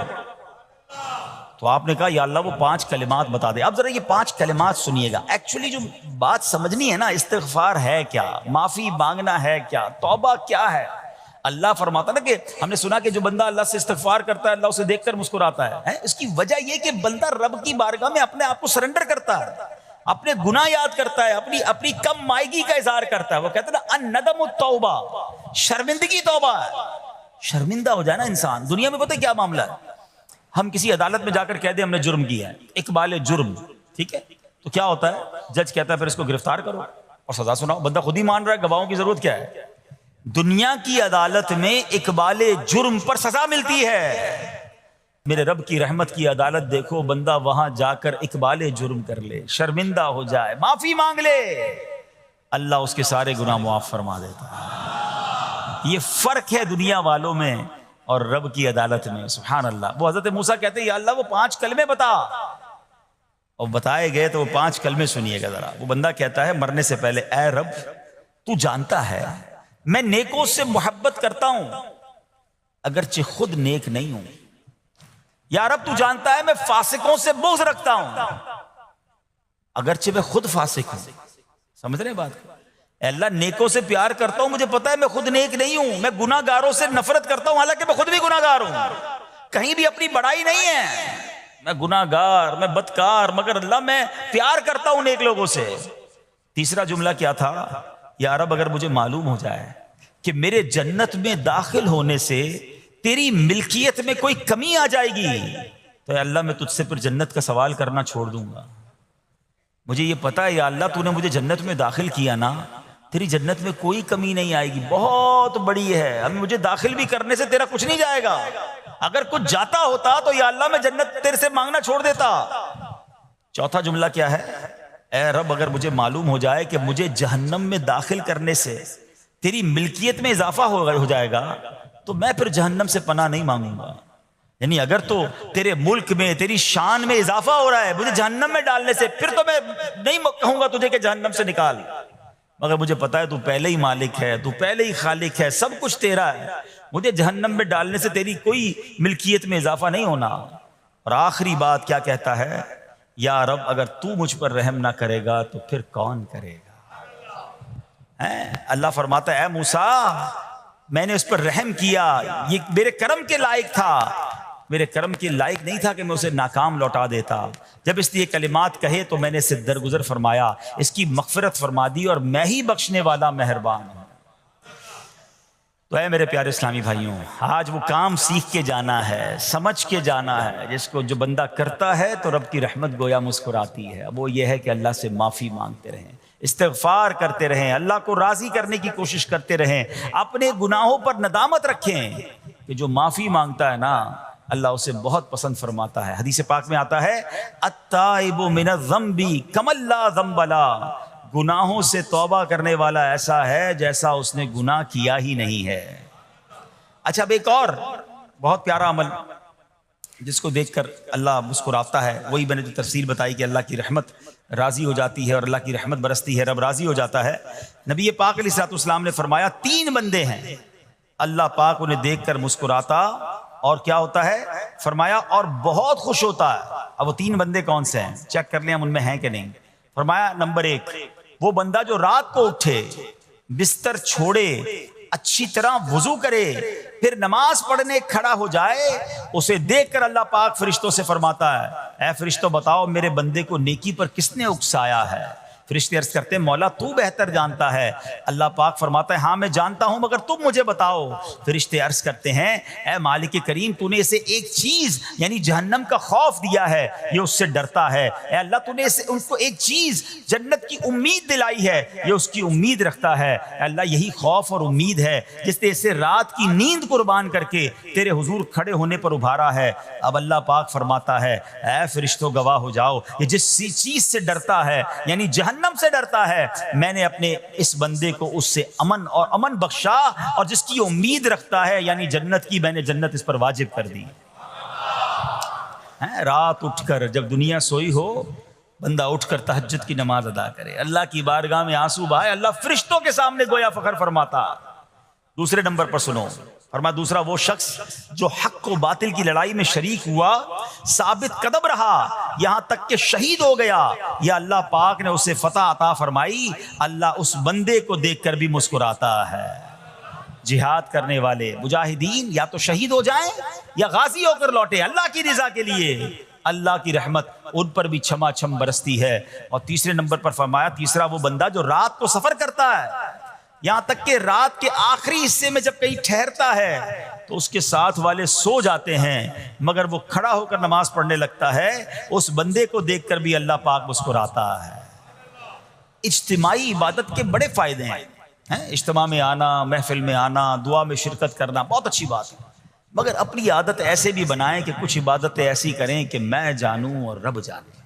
تو آپ نے کہا یا اللہ وہ 5 کلمات بتا دے۔ اب ذرا یہ 5 کلمات سنیے گا، ایکچولی جو بات سمجھنی ہے نا، استغفار ہے کیا، معافی مانگنا ہے کیا، توبہ کیا ہے۔ اللہ فرماتا نا کہ ہم نے سنا کہ جو بندہ اللہ سے استغفار کرتا ہے اللہ اسے دیکھ کر مسکراتا ہے، اس کی وجہ یہ کہ بندہ رب کی بارگاہ میں اپنے آپ کو سرنڈر کرتا ہے، اپنے گناہ یاد کرتا ہے، اپنی کم مائگی کا اظہار کرتا ہے۔ وہ کہتے ہیں نا الندم التوبہ، شرمندگی توبہ ہے۔ شرمندہ ہو جائے نا انسان، دنیا میں پتہ کیا معاملہ ہے، ہم کسی عدالت میں جا کر کہہ دیں ہم نے جرم کیا ہے، اقبال جرم، ٹھیک ہے، تو کیا ہوتا ہے، جج کہتا ہے پھر اس کو گرفتار کرو اور سزا سناؤ، بندہ خود ہی مان رہا ہے، گواہوں کی ضرورت کیا ہے۔ دنیا کی عدالت میں اقبال جرم پر سزا ملتی ہے، میرے رب کی رحمت کی عدالت دیکھو، بندہ وہاں جا کر اقبال جرم کر لے، شرمندہ ہو جائے، معافی مانگ لے، اللہ اس کے سارے گناہ معاف فرما دیتا ہے۔ یہ فرق ہے دنیا والوں میں اور رب کی عدالت میں، سبحان اللہ۔ وہ حضرت موسیٰ کہتے ہیں یا اللہ وہ 5 کلمے بتا، اور بتائے گئے تو وہ 5 کلمے سنیے گا ذرا۔ وہ بندہ کہتا ہے مرنے سے پہلے اے رب تو جانتا ہے میں نیکوں سے محبت کرتا ہوں اگرچہ خود نیک نہیں ہوں. یا رب تو جانتا ہے میں فاسقوں سے بغض رکھتا ہوں اگرچہ میں خود فاسق ہوں. سمجھ رہے ہیں بات؟ اے اللہ نیکوں سے پیار کرتا ہوں، مجھے پتا ہے میں خود نیک نہیں ہوں. میں گناہ گاروں سے نفرت کرتا ہوں حالانکہ میں خود بھی گناہ گار ہوں. کہیں بھی اپنی بڑائی نہیں ہے، میں گناہ گار، میں بدکار، مگر اللہ میں پیار کرتا ہوں نیک لوگوں سے. تیسرا جملہ کیا تھا؟ یا رب اگر مجھے معلوم ہو جائے کہ میرے جنت میں داخل ہونے سے تیری ملکیت میں کوئی کمی آ جائے گی تو اے اللہ میں تجھ سے پھر جنت کا سوال کرنا چھوڑ دوں گا. مجھے یہ پتا ہے یا اللہ تو نے مجھے جنت میں داخل کیا نا، تیری جنت میں کوئی کمی نہیں آئے گی، بہت بڑی ہے، اب مجھے داخل بھی کرنے سے تیرا کچھ نہیں جائے گا. اگر کچھ جاتا ہوتا تو یا اللہ میں جنت تیرے سے مانگنا چھوڑ دیتا. چوتھا جملہ کیا ہے؟ اے رب اگر مجھے معلوم ہو جائے کہ مجھے جہنم میں داخل کرنے سے تیری ملکیت میں اضافہ ہو جائے گا تو میں پھر جہنم سے پناہ نہیں مانگوں گا. یعنی اگر تو تیرے ملک میں تیری شان میں اضافہ ہو رہا ہے مجھے جہنم میں ڈالنے سے، پھر تو میں نہیں کہوں گا تجھے کہ جہنم سے نکال، مگر مجھے پتا ہے تو پہلے ہی مالک ہے، تو پہلے ہی خالق ہے، سب کچھ تیرا ہے، مجھے جہنم میں ڈالنے سے تیری کوئی ملکیت میں اضافہ نہیں ہونا. اور آخری بات کیا کہتا ہے؟ یا رب اگر تو مجھ پر رحم نہ کرے گا تو پھر کون کرے گا؟ اللہ فرماتا ہے اے موسیٰ میں نے اس پر رحم کیا، یہ میرے کرم کے لائق تھا، میرے کرم کے لائق نہیں تھا کہ میں اسے ناکام لوٹا دیتا. جب اس نے یہ کلمات کہے تو میں نے اسے درگزر فرمایا، اس کی مغفرت فرما دی، اور میں ہی بخشنے والا مہربان ہوں. تو اے میرے پیارے اسلامی بھائیوں، آج وہ کام سیکھ کے جانا ہے، سمجھ کے جانا ہے، جس کو جو بندہ کرتا ہے تو رب کی رحمت گویا مسکراتی ہے. اب وہ یہ ہے کہ اللہ سے معافی مانگتے رہیں، استغفار کرتے رہیں، اللہ کو راضی کرنے کی کوشش کرتے رہیں، اپنے گناہوں پر ندامت رکھیں کہ جو معافی مانگتا ہے نا اللہ اسے بہت پسند فرماتا ہے. حدیث پاک میں آتا ہے التائب من الذنب کمن لا ذنب له، گناہوں سے توبہ کرنے والا ایسا ہے جیسا اس نے گناہ کیا ہی نہیں ہے. اچھا اب ایک اور بہت پیارا عمل جس کو دیکھ کر اللہ مسکراتا ہے، وہی میں نے جو تفسیر بتائی کہ اللہ کی رحمت راضی ہو جاتی ہے اور اللہ کی رحمت برستی ہے، رب راضی ہو جاتا ہے. نبی پاک علیہ الصلوۃ والسلام نے فرمایا 3 بندے ہیں اللہ پاک انہیں دیکھ کر مسکراتا اور کیا ہوتا ہے؟ فرمایا اور بہت خوش ہوتا ہے. اب وہ 3 بندے کون سے ہیں؟ چیک کر لیں ہم ان میں ہیں کہ نہیں. فرمایا نمبر 1 وہ بندہ جو رات کو اٹھے، بستر چھوڑے، اچھی طرح وضو کرے، پھر نماز پڑھنے کھڑا ہو جائے، اسے دیکھ کر اللہ پاک فرشتوں سے فرماتا ہے اے فرشتوں بتاؤ میرے بندے کو نیکی پر کس نے اکسایا ہے؟ فرشتے عرض کرتے ہیں مولا تو بہتر جانتا ہے. اللہ پاک فرماتا ہے ہاں میں جانتا ہوں مگر تم مجھے بتاؤ. فرشتے عرض کرتے ہیں اے مالک کریم تو نے اسے ایک چیز یعنی جہنم کا خوف دیا ہے، یہ اس سے ڈرتا ہے. اے اللہ تو نے ان کو ایک چیز جنت کی امید دلائی ہے، یہ اس کی امید رکھتا ہے. اے اللہ یہی خوف اور امید ہے جس نے اسے رات کی نیند قربان کر کے تیرے حضور کھڑے ہونے پر ابھارا ہے. اب اللہ پاک فرماتا ہے اے فرشتوں گواہ ہو جاؤ یہ جس چیز سے ڈرتا ہے یعنی جہنم سے ڈرتا ہے، میں نے اپنے اس بندے کو اس سے امن بخشا، اور جس کی امید رکھتا ہے یعنی جنت کی میں نے جنت اس پر واجب کر دی. رات اٹھ کر جب دنیا سوئی ہو بندہ اٹھ کر تہجد کی نماز ادا کرے، اللہ کی بارگاہ میں آنسو بہائے، اللہ فرشتوں کے سامنے گویا فخر فرماتا. دوسرے نمبر پر سنو، فرمایا دوسرا وہ شخص جو حق و باطل کی لڑائی میں شریک ہوا، ثابت قدم رہا یہاں تک کہ شہید ہو گیا، یا اللہ پاک نے اسے فتح عطا فرمائی، اللہ اس بندے کو دیکھ کر بھی مسکراتا ہے. جہاد کرنے والے مجاہدین یا تو شہید ہو جائیں یا غازی ہو کر لوٹے اللہ کی رضا کے لیے، اللہ کی رحمت ان پر بھی چھما چھم برستی ہے. اور تیسرے نمبر پر فرمایا تیسرا وہ بندہ جو رات کو سفر کرتا ہے، یہاں تک کہ رات کے آخری حصے میں جب کہیں ٹھہرتا ہے تو اس کے ساتھ والے سو جاتے ہیں مگر وہ کھڑا ہو کر نماز پڑھنے لگتا ہے، اس بندے کو دیکھ کر بھی اللہ پاک مسکراتا ہے. اجتماعی عبادت کے بڑے فائدے ہیں. اجتماع میں آنا، محفل میں آنا، دعا میں شرکت کرنا بہت اچھی بات ہے، مگر اپنی عادت ایسے بھی بنائیں کہ کچھ عبادتیں ایسی کریں کہ میں جانوں اور رب جانے.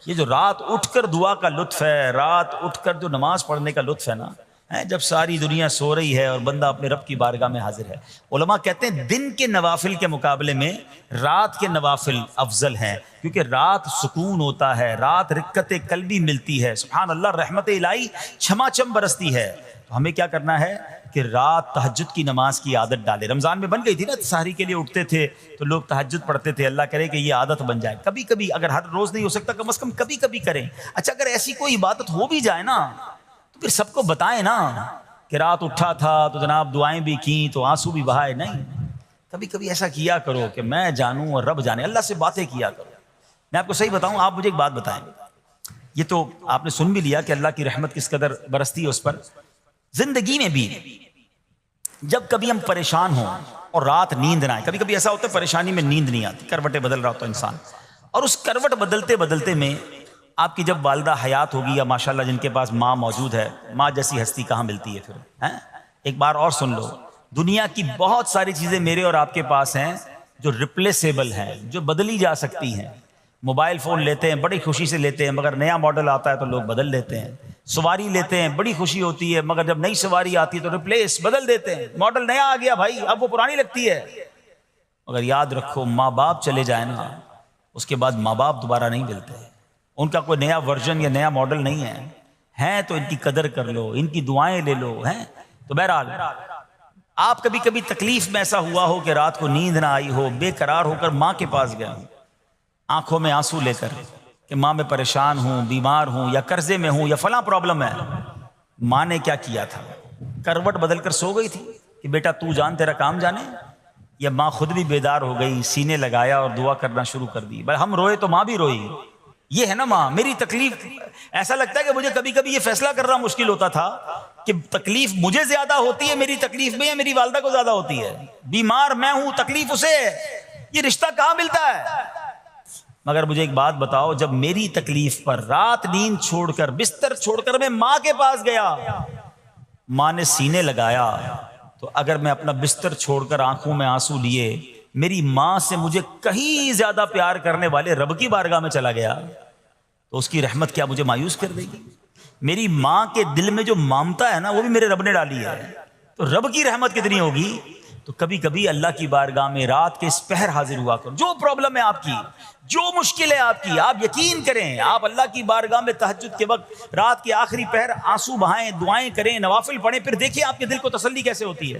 یہ جو رات اٹھ کر دعا کا لطف ہے، رات اٹھ کر جو نماز پڑھنے کا لطف ہے نا، جب ساری دنیا سو رہی ہے اور بندہ اپنے رب کی بارگاہ میں حاضر ہے. علماء کہتے ہیں دن کے نوافل کے مقابلے میں رات کے نوافل افضل ہیں، کیونکہ رات سکون ہوتا ہے، رات رکت قلبی ملتی ہے. سبحان اللہ، رحمت الہی چھما چھم برستی ہے. تو ہمیں کیا کرنا ہے کہ رات تہجد کی نماز کی عادت ڈالے. رمضان میں بن گئی تھی نا, سحری کے لیے اٹھتے تھے تو لوگ تہجد پڑھتے تھے. اللہ کرے کہ یہ عادت بن جائے. کبھی کبھی, اگر ہر روز نہیں ہو سکتا کم از کم کبھی کبھی کریں. اچھا اگر ایسی کوئی عبادت ہو بھی جائے نا تو پھر سب کو بتائیں نا کہ رات اٹھا تھا تو جناب دعائیں بھی کیں تو آنسو بھی بہائے. نہیں, کبھی کبھی ایسا کیا کرو کہ میں جانوں اور رب جانے, اللہ سے باتیں کیا کرو. میں آپ کو صحیح بتاؤں, آپ مجھے ایک بات بتائیں. یہ تو آپ نے سن بھی لیا کہ اللہ کی رحمت کس قدر برستی ہے اس پر. زندگی میں بھی جب کبھی ہم پریشان ہوں اور رات نیند نہ آئے, کبھی کبھی ایسا ہوتا ہے پریشانی میں نیند نہیں آتی, کروٹیں بدل رہا ہوتا ہے انسان, اور اس کروٹ بدلتے بدلتے میں آپ کی جب والدہ حیات ہوگی یا ماشاءاللہ جن کے پاس ماں موجود ہے, ماں جیسی ہستی کہاں ملتی ہے پھر. ایک بار اور سن لو, دنیا کی بہت ساری چیزیں میرے اور آپ کے پاس ہیں جو ریپلیسیبل ہیں, جو بدلی جا سکتی ہیں. موبائل فون لیتے ہیں, بڑی خوشی سے لیتے ہیں, مگر نیا ماڈل آتا ہے تو لوگ بدل لیتے ہیں. سواری لیتے ہیں, بڑی خوشی ہوتی ہے, مگر جب نئی سواری آتی ہے تو ریپلیس بدل دیتے ہیں. ماڈل نیا آ گیا بھائی, اب وہ پرانی لگتی ہے. مگر یاد رکھو, ماں باپ چلے جائیں نا, اس کے بعد ماں باپ دوبارہ نہیں ملتے. ان کا کوئی نیا ورژن یا نیا ماڈل نہیں ہے. ہیں تو ان کی قدر کر لو, ان کی دعائیں لے لو. ہیں تو بہرحال آپ کبھی کبھی تکلیف میں ایسا ہوا ہو کہ رات کو نیند نہ آئی ہو, بے قرار ہو کر ماں کے پاس گیا ہوں, آنکھوں میں آنسو لے کر کہ ماں میں پریشان ہوں, بیمار ہوں, یا قرضے میں ہوں, یا فلاں پرابلم ہے. ماں نے کیا کیا تھا, کروٹ بدل کر سو گئی تھی کہ بیٹا تو جان تیرا کام جانے, یا ماں خود بھی بیدار ہو گئی, سینے لگایا اور دعا کرنا شروع کر دی. بھائی ہم روئے تو ماں بھی روئی. یہ ہے نا ماں. میری تکلیف, ایسا لگتا ہے کہ مجھے کبھی کبھی یہ فیصلہ کرنا مشکل ہوتا تھا کہ تکلیف مجھے زیادہ ہوتی ہے میری تکلیف میں, یا میری والدہ کو زیادہ ہوتی ہے. بیمار میں ہوں, تکلیف اسے ہے, یہ رشتہ کہاں ملتا ہے. مگر مجھے ایک بات بتاؤ, جب میری تکلیف پر رات نیند چھوڑ کر, بستر چھوڑ کر میں ماں کے پاس گیا, ماں نے سینے لگایا, تو اگر میں اپنا بستر چھوڑ کر آنکھوں میں آنسو لیے میری ماں سے مجھے کہیں زیادہ پیار کرنے والے رب کی بارگاہ میں چلا گیا, تو اس کی رحمت کیا مجھے مایوس کر دے گی؟ میری ماں کے دل میں جو ممتا ہے نا وہ بھی میرے رب نے ڈالی ہے, تو رب کی رحمت کتنی ہوگی. تو کبھی کبھی اللہ کی بارگاہ میں رات کے اس پہر حاضر ہوا کرو. جو پرابلم ہے آپ کی, جو مشکل ہے آپ کی, آپ یقین کریں, آپ اللہ کی بارگاہ میں تہجد کے وقت رات کے آخری پہر آنسو بہائیں, دعائیں کریں, نوافل پڑھیں, پھر دیکھیں آپ کے دل کو تسلی کیسے ہوتی ہے.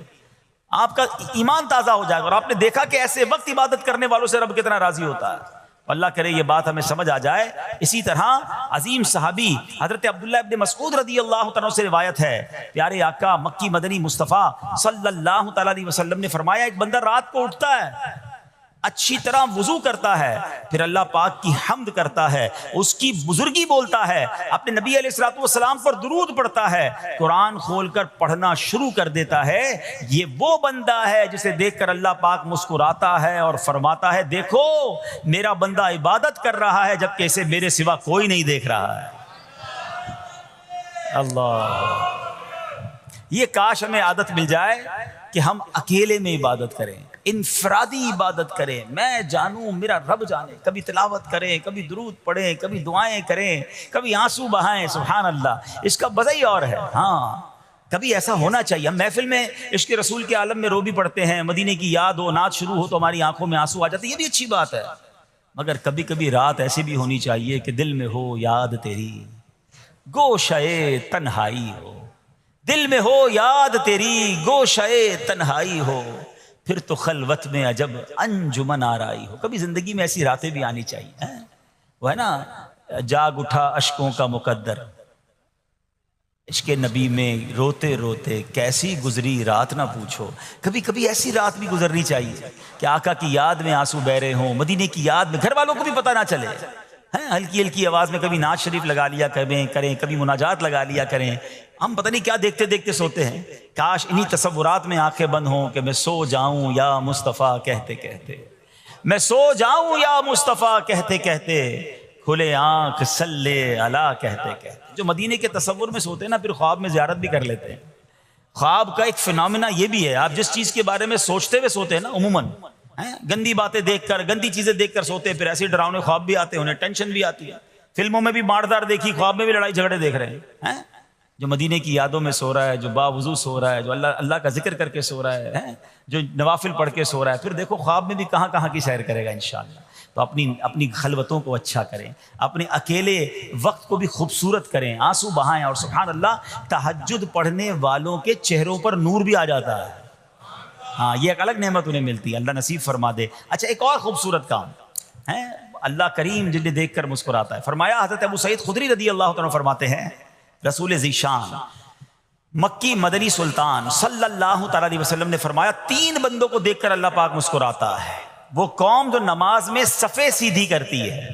آپ کا ایمان تازہ ہو جائے گا, اور آپ نے دیکھا کہ ایسے وقت عبادت کرنے والوں سے رب کتنا راضی ہوتا ہے. اللہ کرے یہ بات ہمیں سمجھ آ جائے. اسی طرح عظیم صحابی حضرت عبداللہ ابن مسعود رضی اللہ تعالیٰ سے روایت ہے, پیارے آقا مکی مدنی مصطفیٰ صلی اللہ تعالیٰ علیہ وسلم نے فرمایا, ایک بندہ رات کو اٹھتا ہے, اچھی طرح وضو کرتا ہے, پھر اللہ پاک کی حمد کرتا ہے, اس کی بزرگی بولتا ہے, اپنے نبی علیہ الصلوۃ والسلام پر درود پڑھتا ہے, قرآن کھول کر پڑھنا شروع کر دیتا ہے. یہ وہ بندہ ہے جسے دیکھ کر اللہ پاک مسکراتا ہے اور فرماتا ہے, دیکھو میرا بندہ عبادت کر رہا ہے جبکہ اسے میرے سوا کوئی نہیں دیکھ رہا ہے. اللہ, یہ کاش ہمیں عادت مل جائے کہ ہم اکیلے میں عبادت کریں, انفرادی عبادت کریں, میں جانوں میرا رب جانے. کبھی تلاوت کریں, کبھی درود پڑھیں, کبھی دعائیں کریں, کبھی آنسو بہائیں. سبحان اللہ, اس کا مزہ ہی اور ہے. ہاں کبھی ایسا ہونا چاہیے. ہم محفل میں عشق رسول کے عالم میں رو بھی پڑھتے ہیں, مدینے کی یاد ہو, نعت شروع ہو تو ہماری آنکھوں میں آنسو آ جاتے ہیں, یہ بھی اچھی بات ہے. مگر کبھی کبھی رات ایسی بھی ہونی چاہیے کہ دل میں ہو یاد تیری, گوشے تنہائی ہو. دل میں ہو یاد تیری, گوشے تنہائی ہو, پھر تو خلوت میں عجب انجمن آرائی ہو. کبھی زندگی میں ایسی راتیں بھی آنی چاہیے. وہ ہے نا, جاگ اٹھا اشکوں کا مقدر, عشق نبی میں روتے روتے کیسی گزری رات نہ پوچھو. کبھی کبھی ایسی رات بھی گزرنی چاہیے کہ آقا کی یاد میں آنسو بہ رہے ہوں, مدینے کی یاد میں, گھر والوں کو بھی پتہ نہ چلے. ہلکی ہلکی آواز میں کبھی نعت شریف لگا لیا کریں, کبھی مناجات لگا لیا کریں. ہم پتہ نہیں کیا دیکھتے دیکھتے سوتے ہیں. کاش انہی تصورات میں آنکھیں بند ہوں کہ میں سو جاؤں یا مصطفیٰ کہتے کہتے, میں سو جاؤں یا مصطفیٰ کہتے کہتے, کھلے آنکھ صلی علی کہتے کہتے. جو مدینے کے تصور میں سوتے ہیں نا, پھر خواب میں زیارت بھی کر لیتے ہیں. خواب کا ایک فنامنا یہ بھی ہے, آپ جس چیز کے بارے میں سوچتے ہوئے سوتے ہیں نا, عموماً گندی باتیں دیکھ کر, گندی چیزیں دیکھ کر سوتے ہیں, پھر ایسے ڈراؤنے خواب بھی آتے ہیں, انہیں ٹینشن بھی آتی ہے. فلموں میں بھی ماردار دیکھی, خواب میں بھی لڑائی جھگڑے دیکھ رہے ہیں. جو مدینے کی یادوں میں سو رہا ہے, جو باوضو سو رہا ہے, جو اللہ کا ذکر کر کے سو رہا ہے, جو نوافل پڑھ کے سو رہا ہے, پھر دیکھو خواب میں بھی کہاں کہاں کی سیر کرے گا انشاءاللہ. تو اپنی خلوتوں کو اچھا کریں، اپنے اکیلے وقت کو بھی خوبصورت کریں، آنسو بہائیں، اور سبحان اللہ تہجد پڑھنے والوں کے چہروں پر نور بھی آ جاتا ہے۔ ہاں، یہ ایک الگ نعمت انہیں ملتی ہے، اللہ نصیب فرما دے۔ اچھا، ایک اور خوبصورت کام ہے، اللہ کریم جنہیں دیکھ کر مسکراتا ہے۔ فرمایا حضرت ابو سعید خدری رضی اللہ عنہ فرماتے ہیں، رسول ذیشان مکی مدنی سلطان صلی اللہ تعالی علیہ وسلم نے فرمایا 3 بندوں کو دیکھ کر اللہ پاک مسکراتا ہے۔ وہ قوم جو نماز میں صفیں سیدھی کرتی ہے،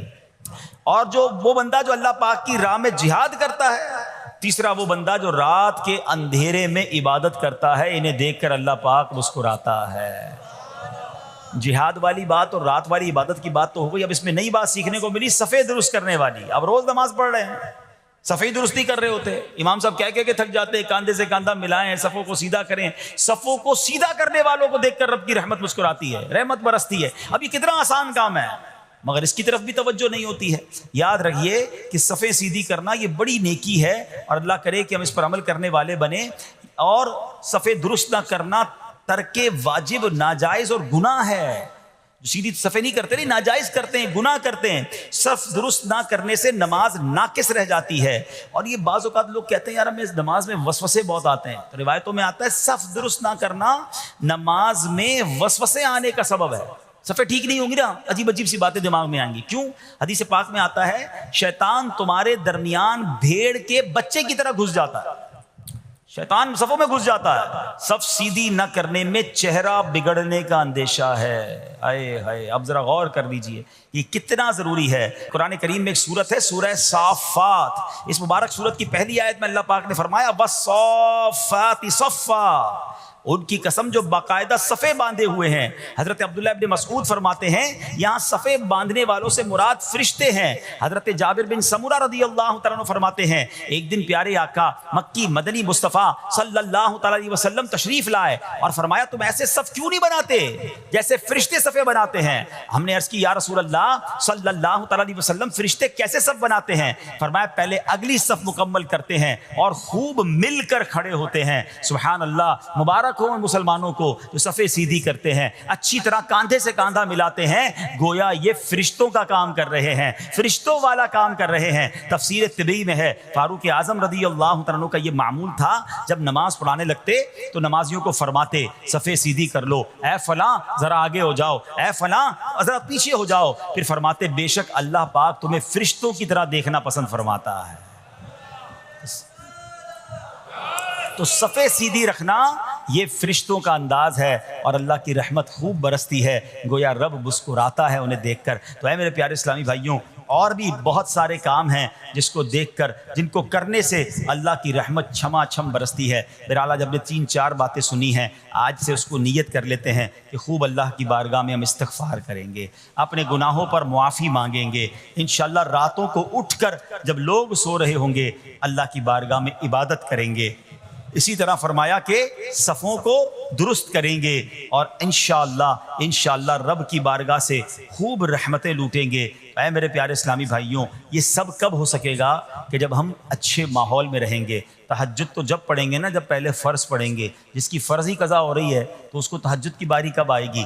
اور وہ بندہ جو اللہ پاک کی راہ میں جہاد کرتا ہے، تیسرا وہ بندہ جو رات کے اندھیرے میں عبادت کرتا ہے، انہیں دیکھ کر اللہ پاک مسکراتا ہے۔ جہاد والی بات اور رات والی عبادت کی بات تو ہو گئی، اب اس میں نئی بات سیکھنے کو ملی، صفیں درست کرنے والی۔ اب روز نماز پڑھ رہے ہیں، صفیں درست نہیں کر رہے ہوتے، امام صاحب کہہ کے تھک جاتے ہیں، کاندھے سے کاندھا ملائیں، صفوں کو سیدھا کریں۔ صفوں کو سیدھا کرنے والوں کو دیکھ کر رب کی رحمت مسکراتی ہے، رحمت برستی ہے۔ اب یہ کتنا آسان کام ہے، مگر اس کی طرف بھی توجہ نہیں ہوتی ہے۔ یاد رکھیے کہ صفیں سیدھی کرنا یہ بڑی نیکی ہے، اور اللہ کرے کہ ہم اس پر عمل کرنے والے بنیں۔ اور صفیں درست نہ کرنا ترک واجب، ناجائز اور گناہ ہے۔ جو سیدھی صفیں نہیں کرتے، نہیں ناجائز کرتے ہیں، گناہ کرتے ہیں۔ صف درست نہ کرنے سے نماز ناقص رہ جاتی ہے۔ اور یہ بعض اوقات لوگ کہتے ہیں یار ہمیں اس نماز میں وسوسے بہت آتے ہیں، تو روایتوں میں آتا ہے صف درست نہ کرنا نماز میں وسوسے آنے کا سبب ہے۔ صفیں ٹھیک نہیں ہوں گی نا، عجیب عجیب سی باتیں دماغ میں آئیں گی۔ کیوں؟ حدیث پاک میں آتا ہے شیطان تمہارے درمیان بھیڑ کے بچے کی طرح گھس جاتا ہے، شیطان صفوں میں گھس جاتا ہے۔ صف سیدھی نہ کرنے میں چہرہ بگڑنے کا اندیشہ ہے۔ ہائے ہائے، اب ذرا غور کر لیجئے یہ کتنا ضروری ہے۔ قرآن کریم میں ایک سورت ہے سورہ صافات، اس مبارک سورت کی پہلی آیت میں اللہ پاک نے فرمایا وَالصَّافَّاتِ صَفًّا، ان کی قسم جو باقاعدہ صفیں باندھے ہوئے ہیں۔ حضرت عبداللہ ابن مسعود فرماتے ہیں یہاں صفیں باندھنے والوں سے مراد فرشتے ہیں۔ حضرت جابر بن سمورہ رضی اللہ تعالیٰ عنہ فرماتے ہیں ایک دن پیارے آقا مکی مدنی مصطفیٰ صلی اللہ تعالیٰ علیہ وسلم تشریف لائے اور فرمایا تم ایسے صف کیوں نہیں بناتے جیسے فرشتے صفیں بناتے ہیں؟ ہم نے عرض کی یا رسول اللہ صلی اللہ تعالیٰ علیہ وسلم فرشتے کیسے صف بناتے ہیں؟ فرمایا پہلے اگلی صف مکمل کرتے ہیں اور خوب مل کر کھڑے ہوتے ہیں۔ سبحان اللہ، مبارک ہو مسلمانوں کو جو صفیں سیدھی کرتے ہیں، اچھی طرح کاندھے سے کاندھا ملاتے ہیں، گویا یہ فرشتوں کا کام کر رہے ہیں، فرشتوں والا کام کر رہے ہیں۔ تفسیر طبی میں ہے فاروق اعظم رضی اللہ عنہ کا یہ معمول تھا، جب نماز پڑھانے لگتے تو نمازیوں کو فرماتے صفیں سیدھی کر لو، اے فلاں ذرا آگے ہو جاؤ، اے فلاں ذرا پیچھے ہو جاؤ، پھر فرماتے بے شک اللہ پاک تمہیں فرشتوں کی طرح دیکھنا پسند فرماتا ہے۔ تو صفیں سیدھی رکھنا یہ فرشتوں کا انداز ہے اور اللہ کی رحمت خوب برستی ہے، گویا رب مسکراتا ہے انہیں دیکھ کر۔ تو اے میرے پیارے اسلامی بھائیوں، اور بھی بہت سارے کام ہیں جس کو دیکھ کر، جن کو کرنے سے اللہ کی رحمت چھما چھم برستی ہے۔ بہرحال جب نے 3-4 باتیں سنی ہیں، آج سے اس کو نیت کر لیتے ہیں کہ خوب اللہ کی بارگاہ میں ہم استغفار کریں گے، اپنے گناہوں پر معافی مانگیں گے، انشاءاللہ راتوں کو اٹھ کر جب لوگ سو رہے ہوں گے اللہ کی بارگاہ میں عبادت کریں گے۔ اسی طرح فرمایا کہ صفوں کو درست کریں گے اور انشاءاللہ رب کی بارگاہ سے خوب رحمتیں لوٹیں گے۔ اے میرے پیارے اسلامی بھائیوں، یہ سب کب ہو سکے گا؟ کہ جب ہم اچھے ماحول میں رہیں گے۔ تہجد تو جب پڑھیں گے نا جب پہلے فرض پڑھیں گے، جس کی فرض ہی قضا ہو رہی ہے تو اس کو تہجد کی باری کب آئے گی؟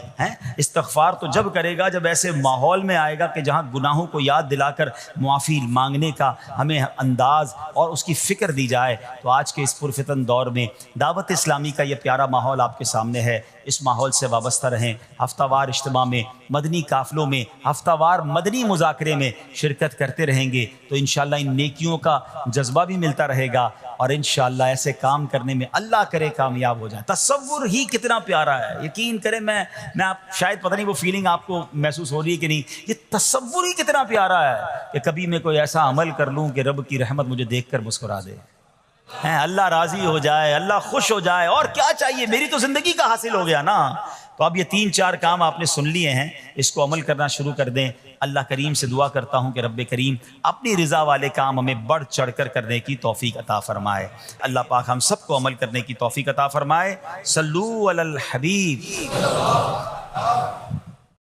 استغفار تو جب کرے گا جب ایسے ماحول میں آئے گا کہ جہاں گناہوں کو یاد دلا کر معافی مانگنے کا ہمیں انداز اور اس کی فکر دی جائے۔ تو آج کے اس پرفتن دور میں دعوت اسلامی کا یہ پیارا ماحول آپ کے سامنے ہے، اس ماحول سے وابستہ رہیں۔ ہفتہ وار اجتماع میں، مدنی قافلوں میں، ہفتہ وار مدنی مذاکرے میں شرکت کرتے رہیں گے تو انشاءاللہ ان نیکیوں کا جذبہ بھی ملتا رہے گا اور انشاءاللہ ایسے کام کرنے میں اللہ کرے کامیاب ہو جائیں۔ تصور ہی کتنا پیارا ہے، یقین کریں، میں آپ شاید پتہ نہیں وہ فیلنگ آپ کو محسوس ہو رہی ہے کہ نہیں، یہ تصور ہی کتنا پیارا ہے کہ کبھی میں کوئی ایسا عمل کر لوں کہ رب کی رحمت مجھے دیکھ کر مسکرا دے، اللہ راضی ہو جائے، اللہ خوش ہو جائے، اور کیا چاہیے، میری تو زندگی کا حاصل ہو گیا نا۔ تو اب یہ 3-4 کام آپ نے سن لیے ہیں، اس کو عمل کرنا شروع کر دیں۔ اللہ کریم سے دعا کرتا ہوں کہ رب کریم اپنی رضا والے کام ہمیں بڑھ چڑھ کر کرنے کی توفیق عطا فرمائے۔ اللہ پاک ہم سب کو عمل کرنے کی توفیق عطا فرمائے۔ صلو علی الحبیب۔